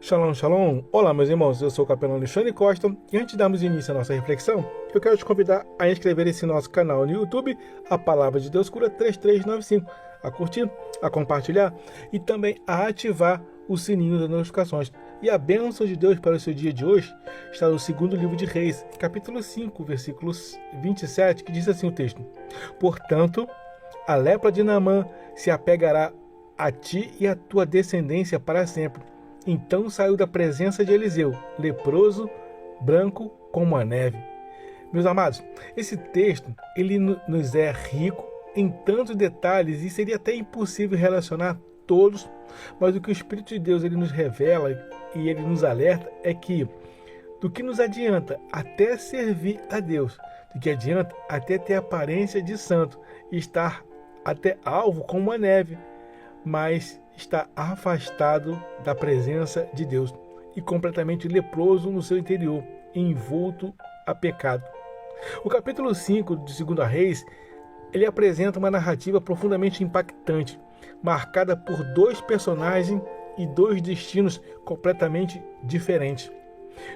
Shalom, shalom! Olá, meus irmãos, eu sou o capelão Alexandre Costa e antes de darmos início à nossa reflexão, eu quero te convidar a inscrever esse nosso canal no YouTube, A Palavra de Deus Cura 3395, a curtir, a compartilhar e também a ativar o sininho das notificações. E a bênção de Deus para o seu dia de hoje está no segundo livro de Reis, capítulo 5, versículos 27, que diz assim o texto: Portanto, a lepra de Naamã se apegará a ti e à tua descendência para sempre. Então saiu da presença de Eliseu, leproso, branco como a neve. Meus amados, esse texto ele nos é rico em tantos detalhes e seria até impossível relacionar todos, mas o que o Espírito de Deus ele nos revela e ele nos alerta é que do que nos adianta até servir a Deus, do que adianta até ter aparência de santo e estar até alvo como a neve, mas está afastado da presença de Deus e completamente leproso no seu interior, envolto a pecado. O capítulo 5 de 2 Reis, ele apresenta uma narrativa profundamente impactante, marcada por dois personagens e dois destinos completamente diferentes.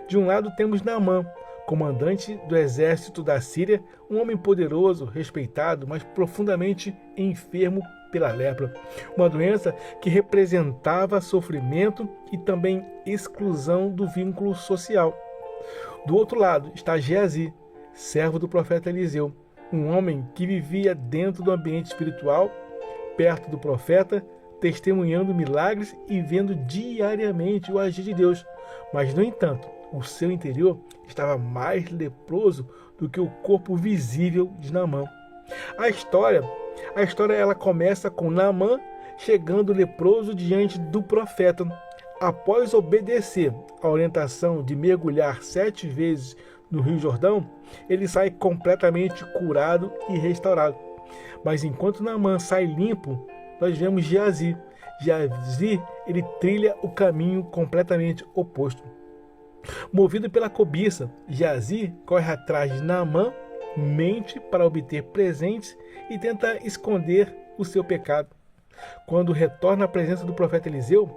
De um lado temos Naamã, comandante do exército da Síria, um homem poderoso, respeitado, mas profundamente enfermo pela lepra, uma doença que representava sofrimento e também exclusão do vínculo social. Do outro lado está Geazi, servo do profeta Eliseu, um homem que vivia dentro do ambiente espiritual, perto do profeta, testemunhando milagres e vendo diariamente o agir de Deus. Mas, no entanto, o seu interior estava mais leproso do que o corpo visível de Naamã. A história ela começa com Naamã chegando leproso diante do profeta. Após obedecer a orientação de mergulhar 7 vezes no Rio Jordão, ele sai completamente curado e restaurado. Mas enquanto Naamã sai limpo, nós vemos Geazi. Geazi, ele trilha o caminho completamente oposto. Movido pela cobiça, Geazi corre atrás de Naamã, mente para obter presentes e tenta esconder o seu pecado. Quando retorna à presença do profeta Eliseu,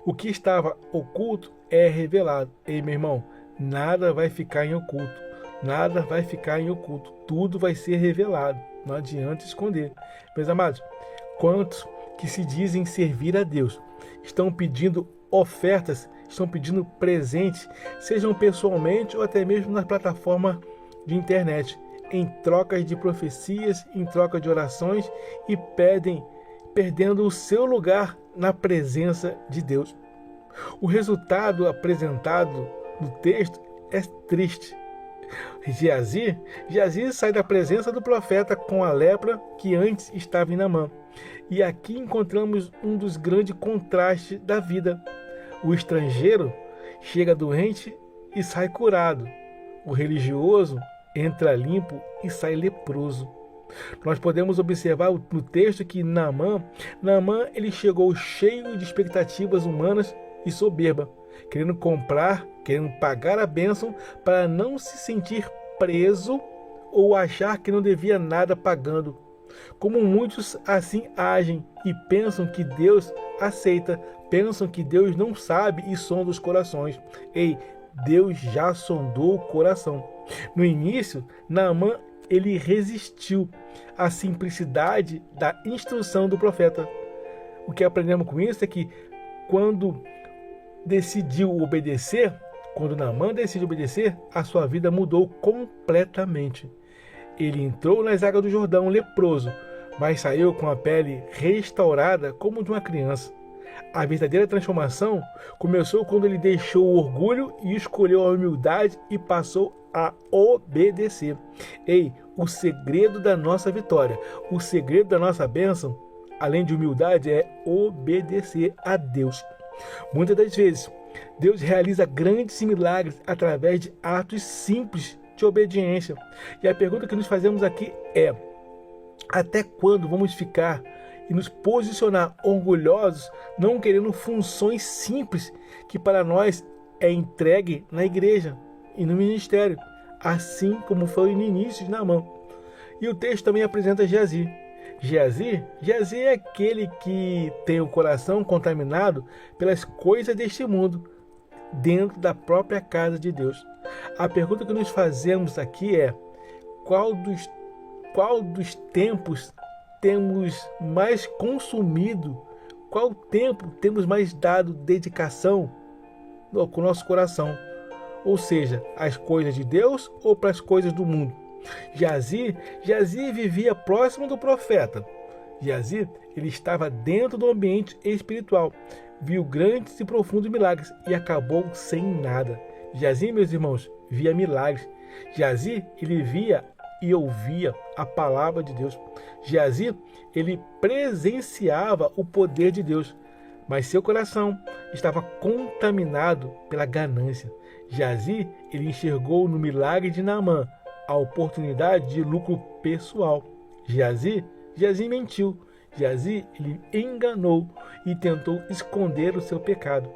o que estava oculto é revelado. Ei, meu irmão, nada vai ficar em oculto. Nada vai ficar em oculto. Tudo vai ser revelado. Não adianta esconder. Meus amados, quantos que se dizem servir a Deus estão pedindo ofertas, estão pedindo presentes, sejam pessoalmente ou até mesmo na plataforma de internet, em trocas de profecias, em troca de orações e perdendo o seu lugar na presença de Deus. O resultado apresentado no texto é triste. Geazi sai da presença do profeta com a lepra que antes estava em Naamã. E aqui encontramos um dos grandes contrastes da vida. O estrangeiro chega doente e sai curado. O religioso entra limpo e sai leproso. Nós podemos observar no texto que Naamã ele chegou cheio de expectativas humanas e soberba, querendo pagar a bênção para não se sentir preso ou achar que não devia nada pagando. Como muitos assim agem e pensam que Deus aceita, pensam que Deus não sabe e sonda os corações. Ei, Deus já sondou o coração. No início, Naamã ele resistiu à simplicidade da instrução do profeta. O que aprendemos com isso é que quando Naamã decidiu obedecer, a sua vida mudou completamente. Ele entrou nas águas do Jordão leproso, mas saiu com a pele restaurada como de uma criança. A verdadeira transformação começou quando ele deixou o orgulho e escolheu a humildade e passou a obedecer. Ei, o segredo da nossa vitória, o segredo da nossa bênção, além de humildade, é obedecer a Deus. Muitas das vezes, Deus realiza grandes milagres através de atos simples de obediência. E a pergunta que nos fazemos aqui é: até quando vamos ficar e nos posicionar orgulhosos, não querendo funções simples que para nós é entregue na igreja e no ministério, assim como foi no início de Naamã? E o texto também apresenta Geazi. Geazi é aquele que tem o coração contaminado pelas coisas deste mundo, dentro da própria casa de Deus. A pergunta que nos fazemos aqui é: qual dos tempos temos mais consumido? Qual tempo temos mais dado dedicação com o nosso coração? Ou seja, às coisas de Deus ou para as coisas do mundo? Geazi vivia próximo do profeta. Geazi, ele estava dentro do ambiente espiritual, viu grandes e profundos milagres e acabou sem nada. Geazi, meus irmãos, via milagres. Geazi, ele via e ouvia a palavra de Deus. Geazi, ele presenciava o poder de Deus, mas seu coração estava contaminado pela ganância. Geazi, ele enxergou no milagre de Naamã a oportunidade de lucro pessoal. Geazi mentiu. Geazi, ele enganou e tentou esconder o seu pecado.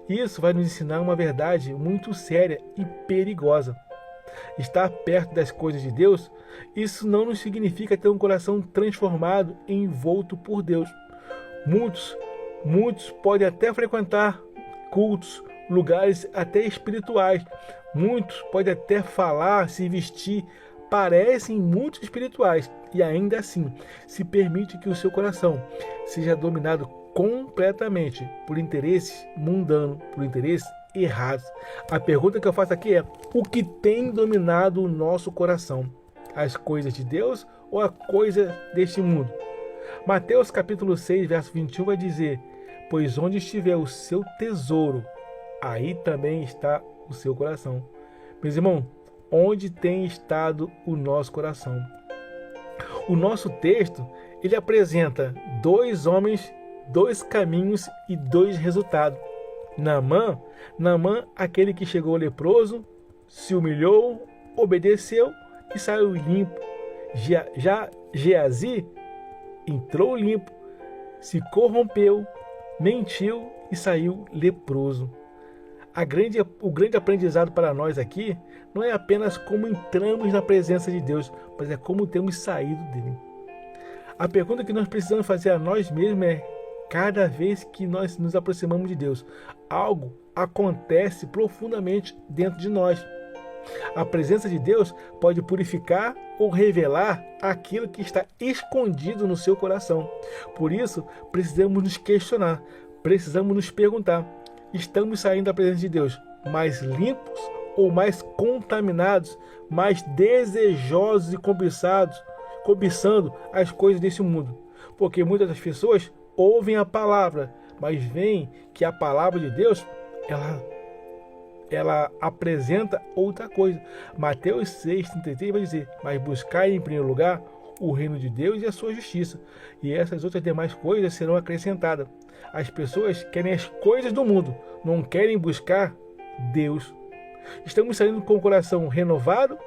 Isso vai nos ensinar uma verdade muito séria e perigosa. Estar perto das coisas de Deus, isso não nos significa ter um coração transformado e envolto por Deus. Muitos podem até frequentar cultos, lugares até espirituais. Muitos podem até falar, se vestir, parecem muito espirituais e ainda assim se permite que o seu coração seja dominado completamente por interesses mundanos, por interesses errados. A pergunta que eu faço aqui é: o que tem dominado o nosso coração? As coisas de Deus ou a coisa deste mundo? Mateus capítulo 6, verso 21 vai dizer: pois onde estiver o seu tesouro, aí também está o seu coração. Meus irmãos, onde tem estado o nosso coração? O nosso texto, ele apresenta dois homens, dois caminhos e dois resultados. Naamã, aquele que chegou leproso, se humilhou, obedeceu e saiu limpo. Geazi entrou limpo, se corrompeu, mentiu e saiu leproso. O grande aprendizado para nós aqui não é apenas como entramos na presença de Deus, mas é como temos saído dele. A pergunta que nós precisamos fazer a nós mesmos é: cada vez que nós nos aproximamos de Deus, algo acontece profundamente dentro de nós. A presença de Deus pode purificar ou revelar aquilo que está escondido no seu coração. Por isso, precisamos nos questionar, precisamos nos perguntar: estamos saindo da presença de Deus mais limpos ou mais contaminados, mais desejosos e cobiçando as coisas desse mundo? Porque muitas das pessoas ouvem a palavra, mas veem que a palavra de Deus, ela apresenta outra coisa. Mateus 6,33 vai dizer: mas buscai em primeiro lugar o reino de Deus e a sua justiça, e essas outras demais coisas serão acrescentadas. As pessoas querem as coisas do mundo, não querem buscar Deus. Estamos saindo com o coração renovado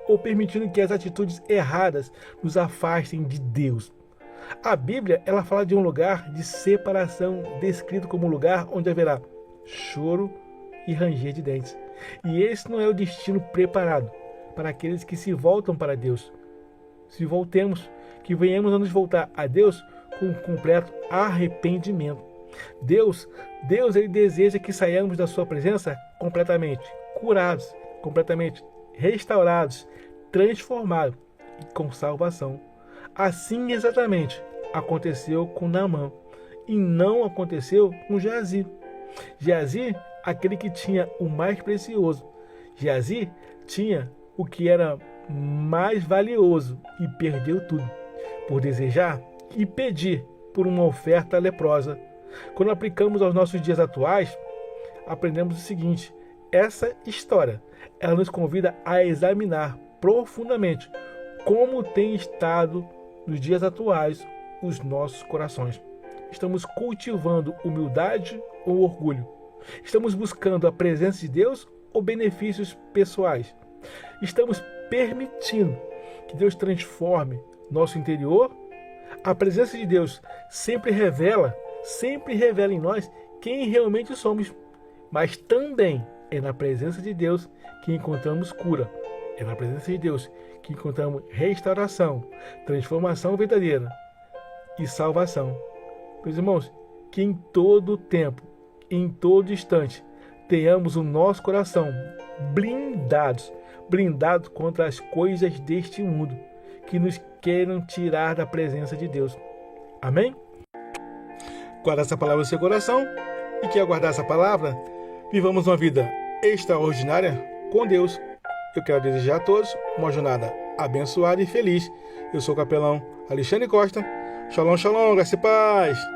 ou permitindo que as atitudes erradas nos afastem de Deus? A Bíblia, ela fala de um lugar de separação, descrito como um lugar onde haverá choro e ranger de dentes. E esse não é o destino preparado para aqueles que se voltam para Deus. Se voltemos, que venhamos a nos voltar a Deus com completo arrependimento. Deus, ele deseja que saiamos da sua presença completamente curados, completamente restaurados, transformados e com salvação. Assim exatamente aconteceu com Naamã e não aconteceu com Geazi. Geazi, aquele que tinha o mais precioso. Geazi tinha o que era mais valioso e perdeu tudo por desejar e pedir por uma oferta leprosa. Quando aplicamos aos nossos dias atuais, aprendemos o seguinte: essa história, ela nos convida a examinar profundamente como tem estado nos dias atuais os nossos corações. Estamos cultivando humildade ou orgulho? Estamos buscando a presença de Deus ou benefícios pessoais? Estamos permitindo que Deus transforme nosso interior? A presença de Deus sempre revela em nós quem realmente somos, mas também é na presença de Deus que encontramos cura. É na presença de Deus que encontramos restauração, transformação verdadeira e salvação. Meus irmãos, que em todo tempo, em todo instante, tenhamos o nosso coração blindado contra as coisas deste mundo que nos queiram tirar da presença de Deus. Amém? Guarda essa palavra no seu coração e que ao guardar essa palavra, vivamos uma vida extraordinária com Deus. Eu quero desejar a todos uma jornada abençoada e feliz. Eu sou o capelão Alexandre Costa. Shalom, shalom, graça e paz.